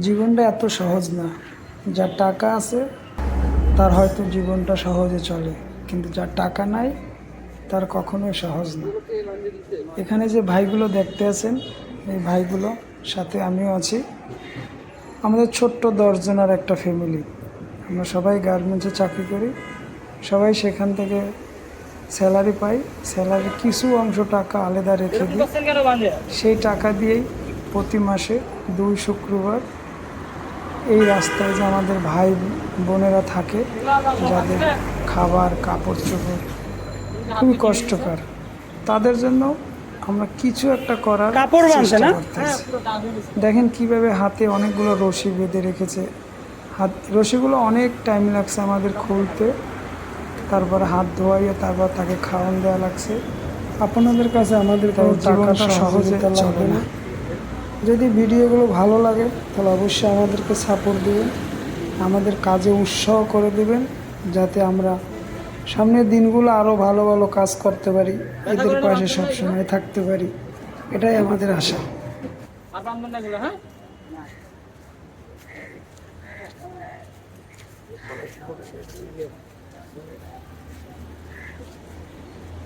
জীবনটা এত সহজ না। যার টাকা আছে তার হয়তো জীবনটা সহজে চলে, কিন্তু যার টাকা নাই তার কখনোই সহজ না। এখানে যে ভাইগুলো দেখতে আছেন, এই ভাইগুলো সাথে আমিও আছি। আমাদের ছোট্ট 10 জনের একটা ফ্যামিলি। আমরা সবাই গার্মেন্টসে চাকরি করি, সবাই সেখান থেকে স্যালারি পাই। স্যালারির কিছু অংশ টাকা আলাদা রেখে দিই। সেই টাকা দিয়েই প্রতি মাসে 2 শুক্রবার এই রাস্তায় যে আমাদের ভাই বোনেরা থাকে, যাদের খাবার কাপড় চোপড় খুবই কষ্টকর, তাদের জন্য আমরা কিছু একটা করার চেষ্টা করতেছি। দেখেন কিভাবে হাতে অনেকগুলো রশি বেঁধে রেখেছে। রশিগুলো অনেক টাইম লাগছে আমাদের খুলতে, তারপর হাত ধোয়াইয়ে তারপর তাকে খাওয়ান দেওয়া লাগছে। আপনাদের কাছে আমাদের কোনো টাকাটা সহজে চলে না। যদি ভিডিওগুলো ভালো লাগে তাহলে অবশ্যই আমাদেরকে সাপোর্ট দেবেন, আমাদের কাজে উৎসাহ করে দেবেন, যাতে আমরা সামনের দিনগুলো আরও ভালো ভালো কাজ করতে পারি, এদের পাশে সবসময় থাকতে পারি, এটাই আমাদের আশা।